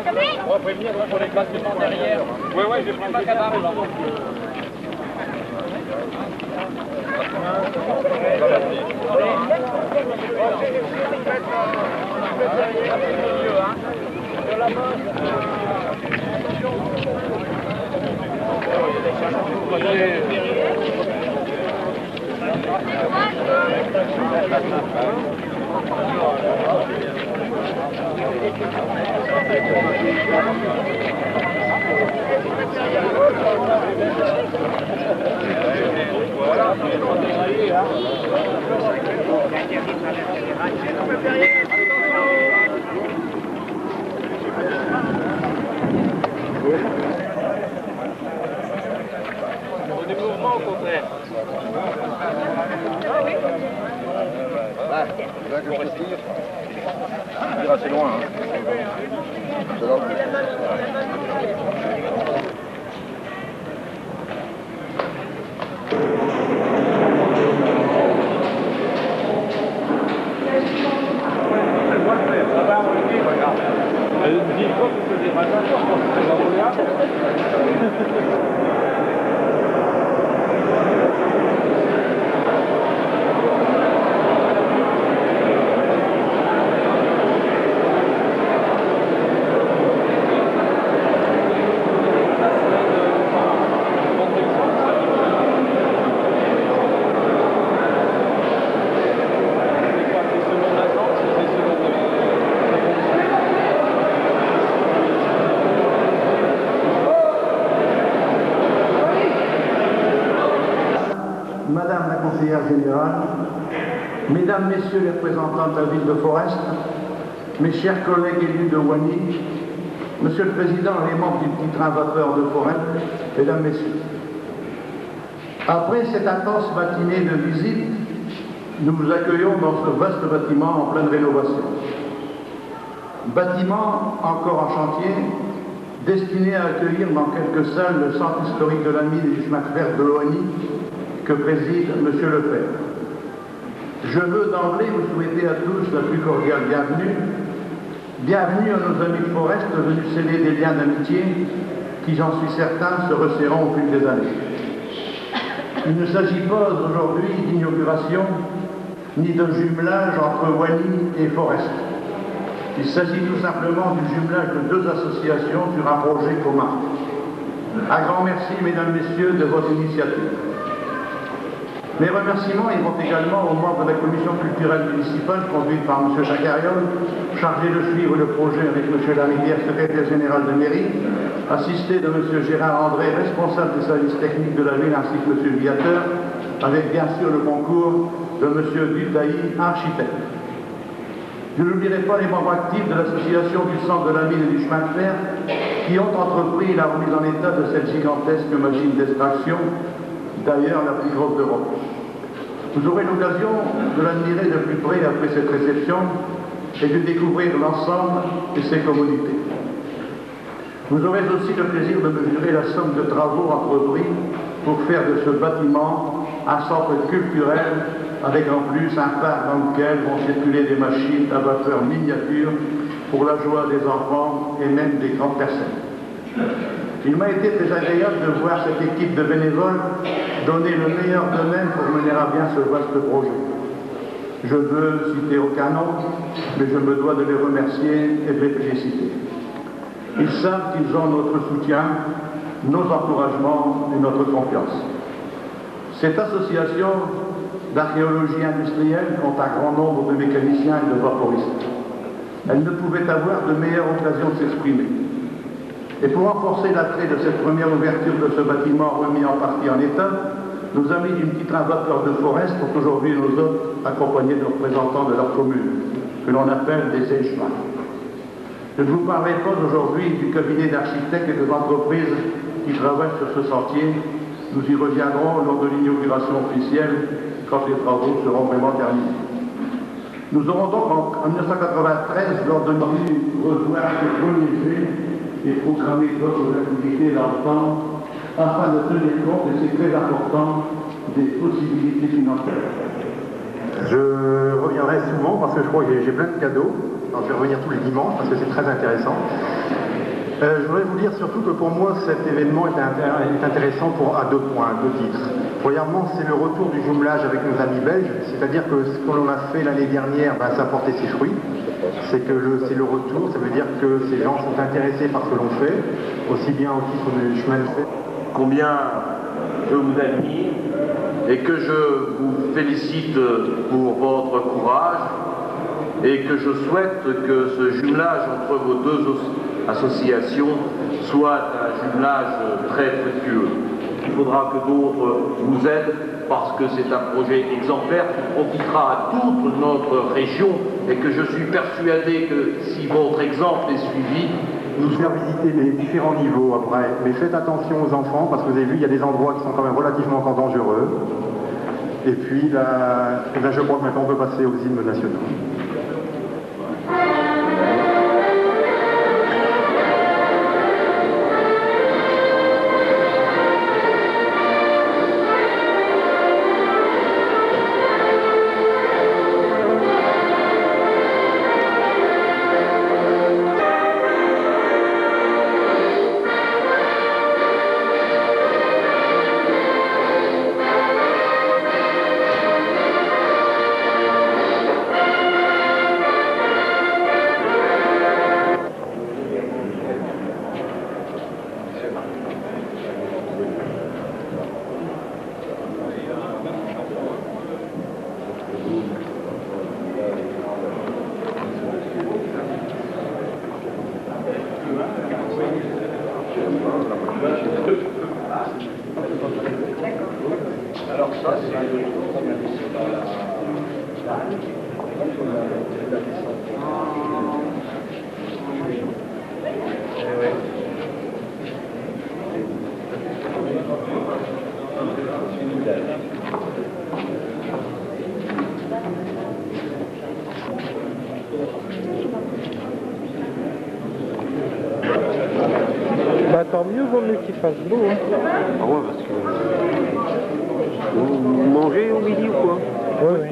On va prévenir pour les bâtiments derrière. Ouais, j'ai pris pas cadavre là. Des mouvements au contraire. Là que je tire assez loin. Elle me dit quoi que je faisais pas ça, je pense que c'est la volée. Madame la conseillère générale, Mesdames, Messieurs les représentants de la ville de Forest, mes chers collègues élus de Wany, Monsieur le Président et les membres du petit train vapeur de Forest, Mesdames, Messieurs. Après cette intense matinée de visite, nous vous accueillons dans ce vaste bâtiment en pleine rénovation. Bâtiment encore en chantier, destiné à accueillir dans quelques salles le centre historique de la mine et du chemin de fer de Wany, que préside M. Lefebvre. Je veux d'emblée vous souhaiter à tous la plus cordiale bienvenue. Bienvenue à nos amis de Forest venus sceller des liens d'amitié qui, j'en suis certain, se resserreront au fil des années. Il ne s'agit pas aujourd'hui d'inauguration ni de jumelage entre Wany et Forest. Il s'agit tout simplement du jumelage de deux associations sur un projet commun. Un grand merci, Mesdames, Messieurs, de votre initiative. Mes remerciements iront également aux membres de la commission culturelle municipale conduite par M. Jacariol, chargé de suivre le projet avec M. Larivière, secrétaire général de mairie, assisté de M. Gérard André, responsable des services techniques de la ville, ainsi que M. Viateur, avec bien sûr le concours de M. Dutailly, architecte. Je n'oublierai pas les membres actifs de l'association du centre de la mine et du chemin de fer qui ont entrepris la remise en état de cette gigantesque machine d'extraction, d'ailleurs la plus grosse d'Europe. Vous aurez l'occasion de l'admirer de plus près après cette réception et de découvrir l'ensemble de ses commodités. Vous aurez aussi le plaisir de mesurer la somme de travaux entrepris pour faire de ce bâtiment un centre culturel avec en plus un parc dans lequel vont circuler des machines à vapeur miniatures pour la joie des enfants et même des grandes personnes. Il m'a été très agréable de voir cette équipe de bénévoles donner le meilleur d'eux-mêmes pour mener à bien ce vaste projet. Je ne veux citer aucun nom, mais je me dois de les remercier et de les féliciter. Ils savent qu'ils ont notre soutien, nos encouragements et notre confiance. Cette association d'archéologie industrielle compte un grand nombre de mécaniciens et de vaporistes. Elle ne pouvait avoir de meilleure occasion de s'exprimer. Et pour renforcer l'attrait de cette première ouverture de ce bâtiment remis en partie en état, nos amis du petit train vapeur de Forest sont aujourd'hui nos hôtes, accompagnés de représentants de leur commune, que l'on appelle des échevins. Je ne vous parlerai pas aujourd'hui du cabinet d'architectes et des entreprises qui travaillent sur ce chantier. Nous y reviendrons lors de l'inauguration officielle, quand les travaux seront vraiment terminés. Nous aurons donc en 1993, lors de notre revoir ce premier jet et programmer d'autres activités dans le temps, afin de tenir compte, et c'est très important, des possibilités financières. Je reviendrai souvent parce que je crois que j'ai plein de cadeaux. Alors, je vais revenir tous les dimanches parce que c'est très intéressant. Je voudrais vous dire surtout que pour moi cet événement est intéressant à deux points, à deux titres. Premièrement, c'est le retour du jumelage avec nos amis belges, c'est-à-dire que ce que l'on a fait l'année dernière, ça a porté ses fruits. C'est le retour, ça veut dire que ces gens sont intéressés par ce que l'on fait, aussi bien au titre du chemin de fer. Combien je vous admire et que je vous félicite pour votre courage et que je souhaite que ce jumelage entre vos deux associations soit un jumelage très fructueux. Il faudra que d'autres vous aident parce que c'est un projet exemplaire qui profitera à toute notre région et que je suis persuadé que si votre exemple est suivi, nous faire visiter les différents niveaux après, mais faites attention aux enfants parce que vous avez vu, il y a des endroits qui sont quand même relativement encore dangereux. Et puis là, je crois que maintenant on peut passer aux hymnes nationaux. Alors ça, c'est... Bah tant mieux, vaut mieux qu'il fasse beau. Hein. Ah ouais, parce que... Vous mangez au midi ou quoi? Oui, oui.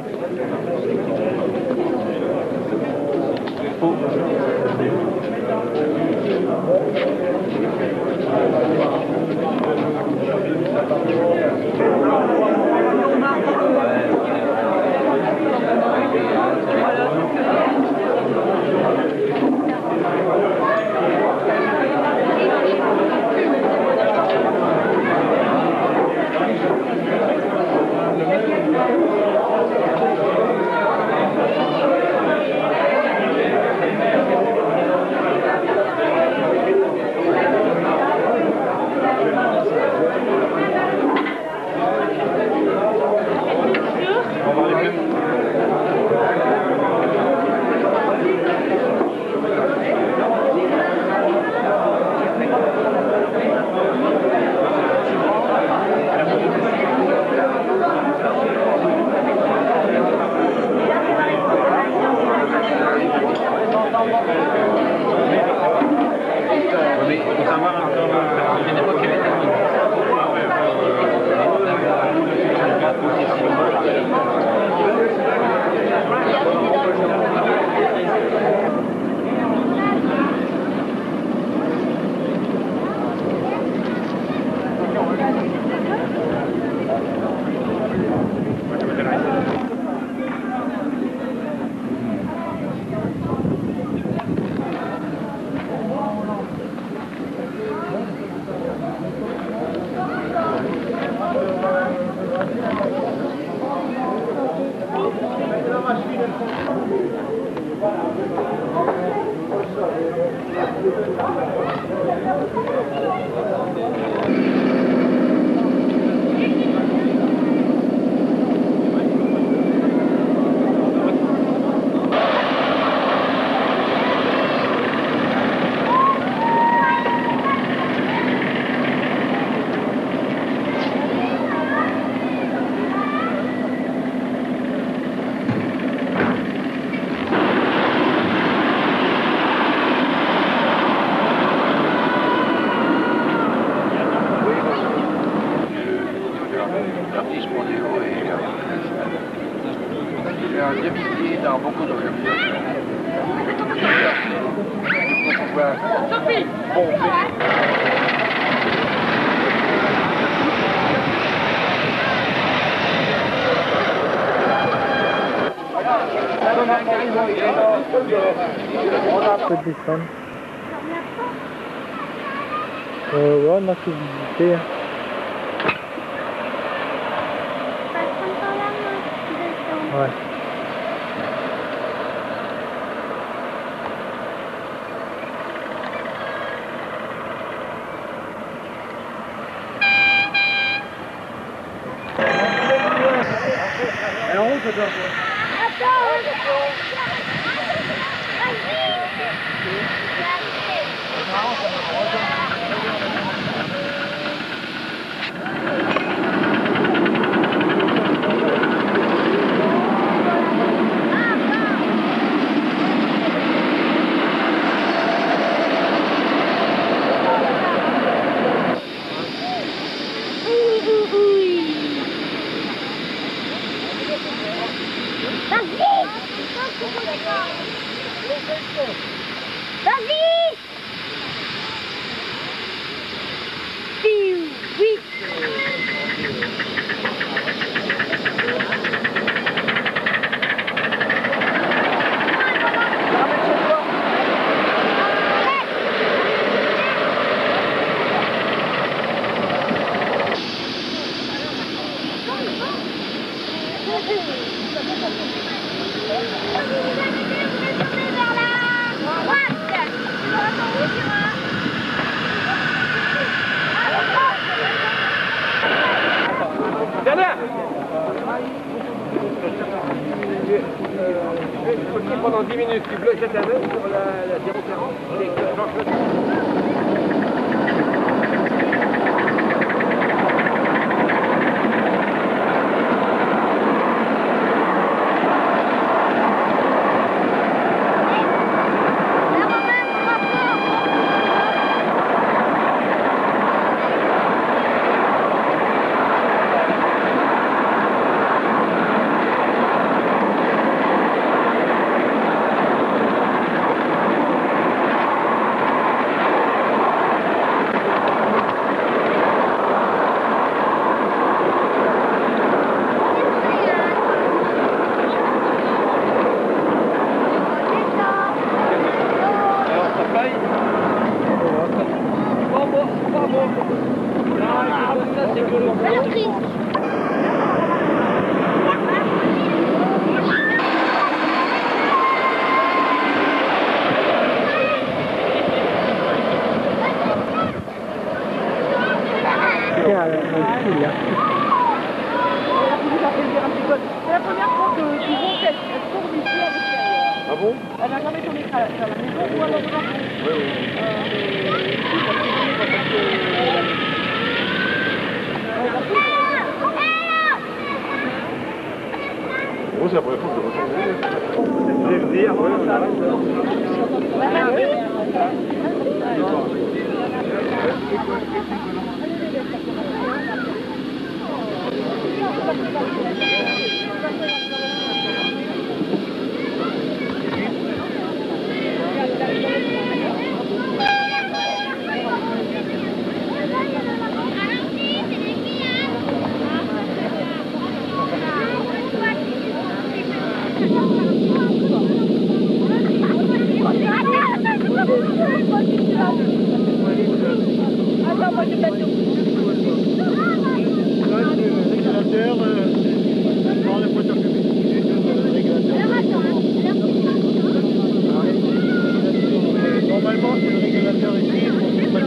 voilà. Bon, On peut descendre. Ouais, on a tout visité. Ouais. alors on peut Vas-y! Vite! Bernard! Pendant 10 minutes, tu bloques cette année sur la 040 et que C'est la première fois que tu vois qu'elle tourne ici à l'extérieur. Ah bon? Elle n'a jamais tourné à la maison ou à l'autre côté. Oui, oui. Bon, c'est la première fois que je retourne. Je vais le dire, ouais, ça Normalement, c'est le régulateur ici pour ne pas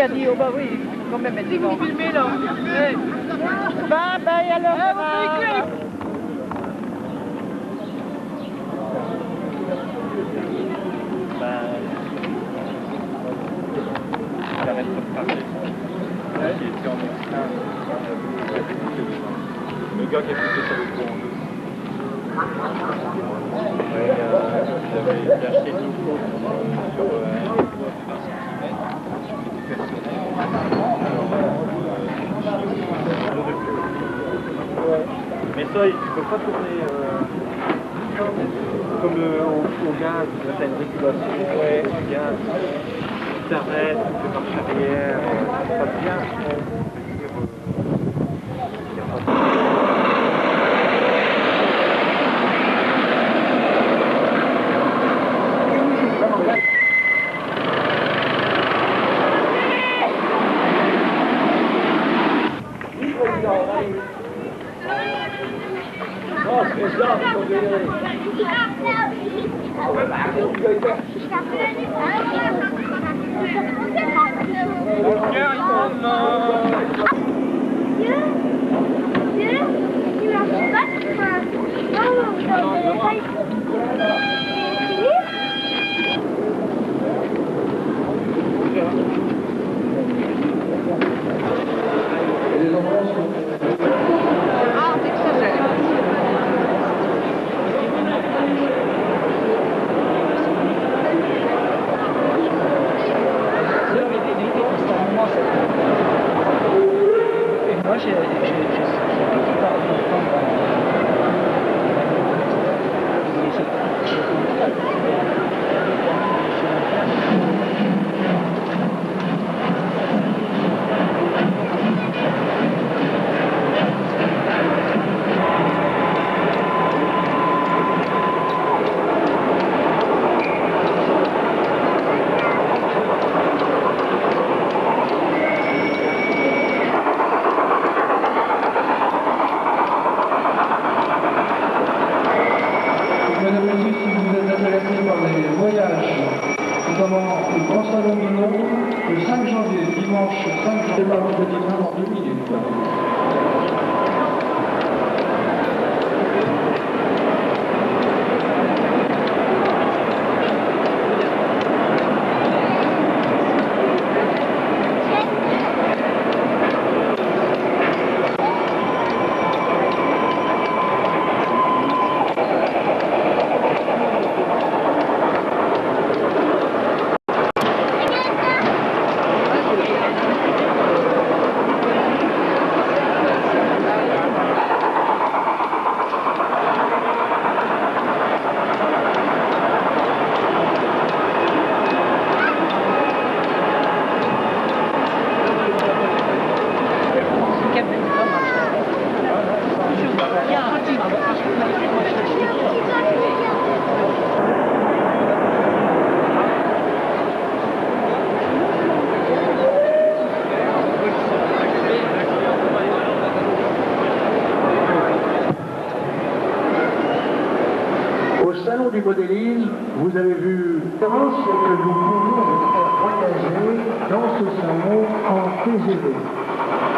a dit, oh bah oui, il faut quand même être devant. C'est vous filmez là. Bah, et alors Le gars qui a fait ça le coup j'avais acheté une photo sur 20 cm. Mais ça, tu peux pas tourner comme au gaz, tu as une régulation au gaz. Tu t'arrêtes, tu fais marche arrière, ça passe bien. Salon du modélisme, vous avez vu comment c'est que nous pouvons faire voyager dans ce salon en TGV.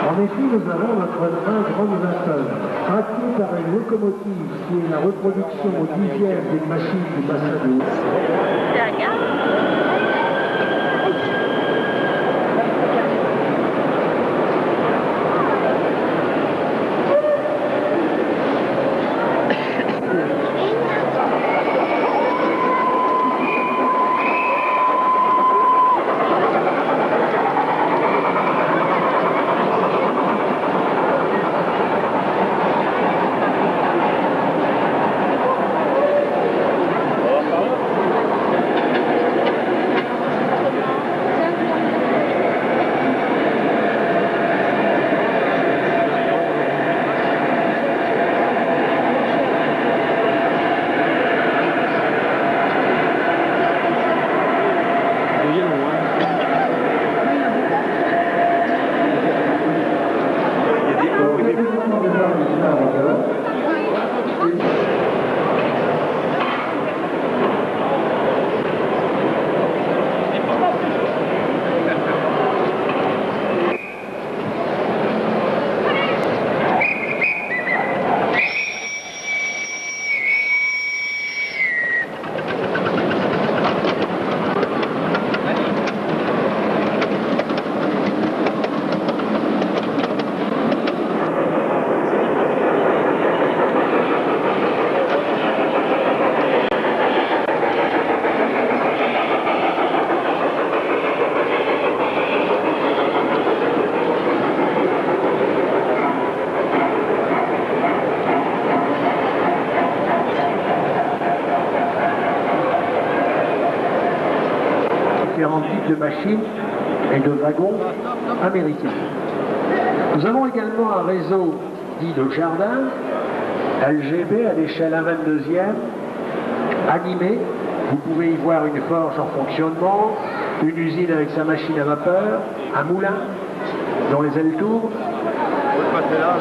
En effet, nous avons notre train Grand Vincennes, traqué par une locomotive qui est la reproduction au 10e des machines du bassin de Haut. type de machines et de wagons américains. Nous avons également un réseau dit de jardin, LGB à l'échelle 1/22e, animé. Vous pouvez y voir une forge en fonctionnement, une usine avec sa machine à vapeur, un moulin dont les ailes tournent.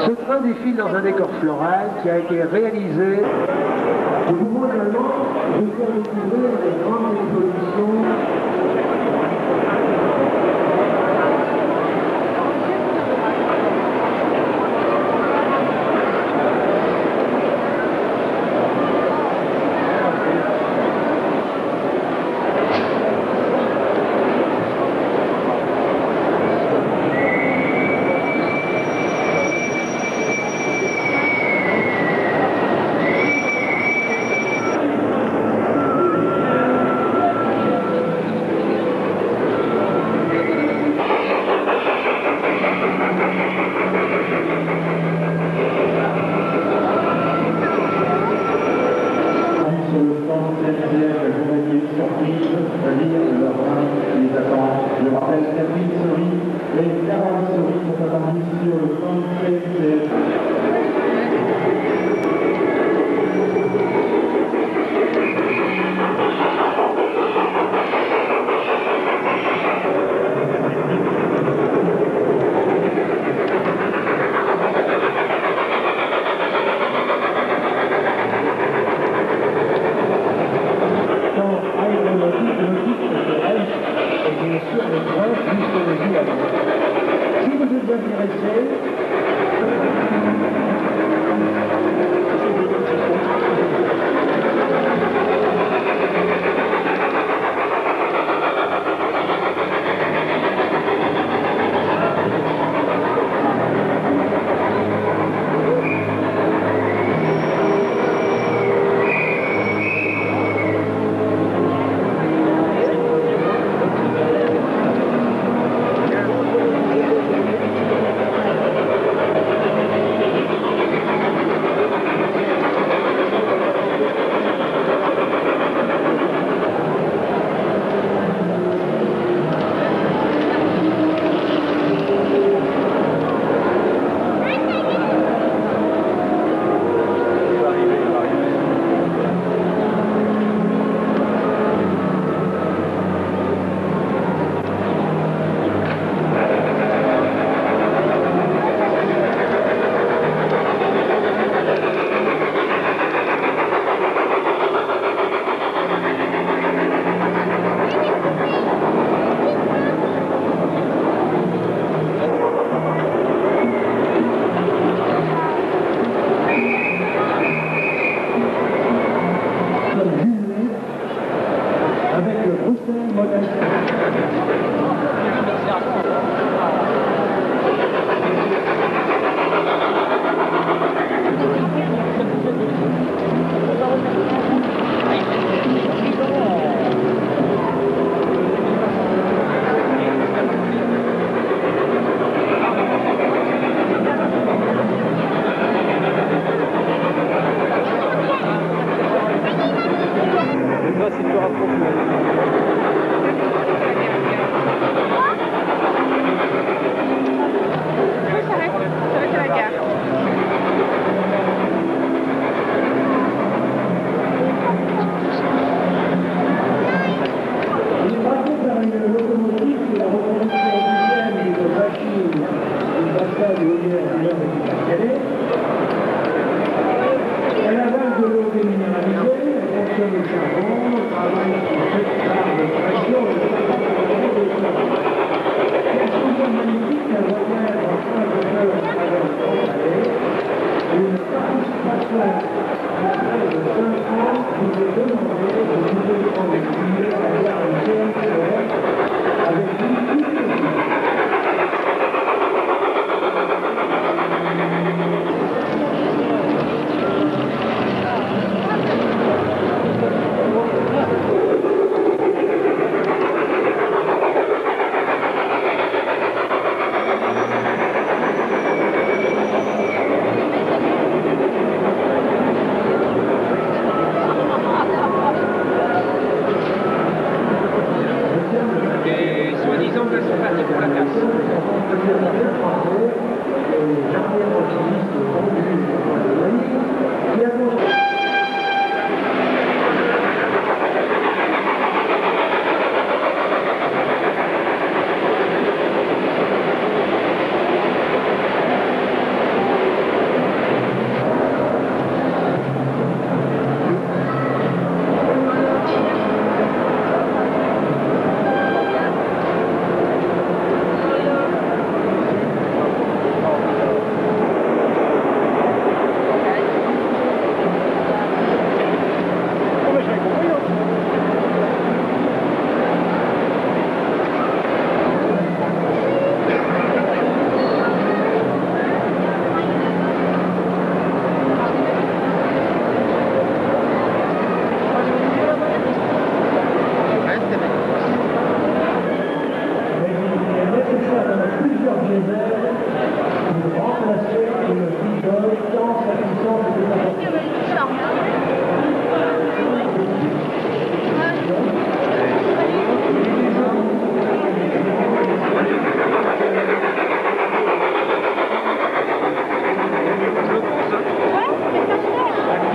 Ce train défile dans un décor floral qui a été réalisé. Nous pouvons également vous faire découvrir les grandes expositions.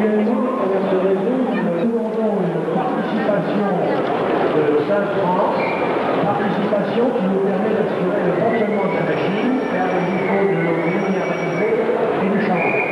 Actuellement, à travers ce réseau, nous demandons une participation de Saint-France, participation qui nous permet d'assurer le fonctionnement de la machine car il faut de l'eau minéralisée et du charbon.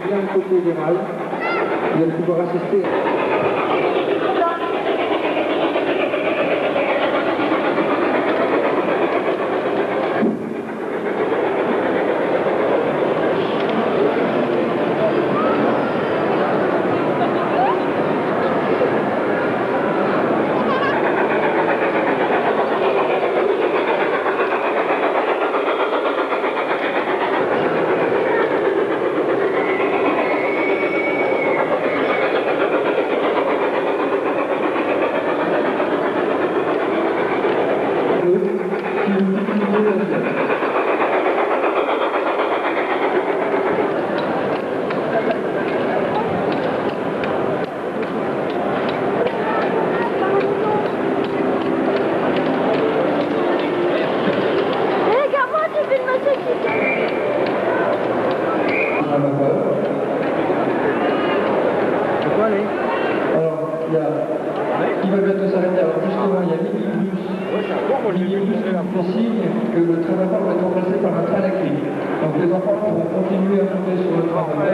Bien le côté général, vous allez pouvoir assister. Qui va bientôt s'arrêter. Alors justement, il y a Minibus qui signe que le train d'enfant va être remplacé par un train électrique. Donc les enfants pourront continuer à monter sur le train d'enfant.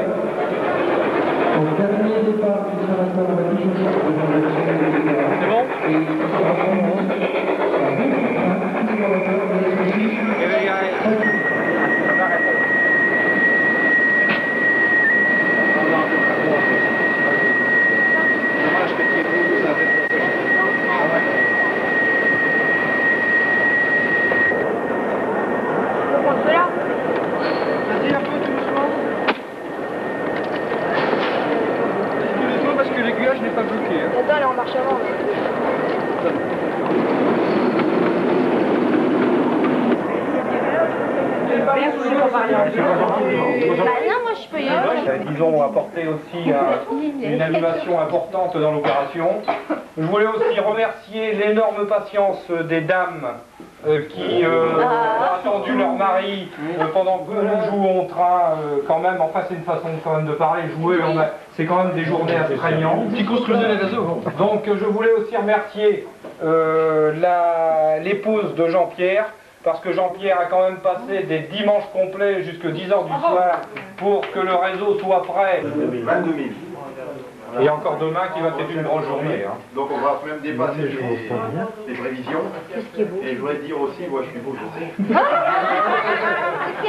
Donc dernier départ du train d'enfant va être toujours devant la etc. C'est bon. Et il sera vraiment un bon train, explorateur, mais aussi très cool. Je n'ai pas bloqué. Hein. Attends, elle est en marche avant. Non, moi je peux y aller. Ils ont apporté aussi une animation importante dans l'opération. Je voulais aussi remercier l'énorme patience des dames qui ont attendu leur mari pendant que nous jouons au train quand même. Enfin, c'est une façon quand même de parler. Jouer, c'est quand même des journées astreignantes. Qui construisait les réseaux. Donc, je voulais aussi remercier l'épouse de Jean-Pierre, parce que Jean-Pierre a quand même passé des dimanches complets jusqu'à 10h du soir pour que le réseau soit prêt. 22 000. Et encore demain qui va être une grosse journée. Hein. Donc on va même dépasser les prévisions. Et je voudrais dire aussi, moi je suis beau, je sais.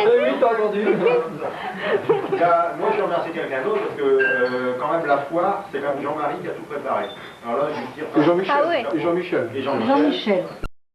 Oui, t'as entendu. Là, moi je remercie quelqu'un d'autre parce que quand même la foire, c'est quand même Jean-Marie qui a tout préparé. Alors là, je veux dire. Jean-Michel. Et Jean-Michel.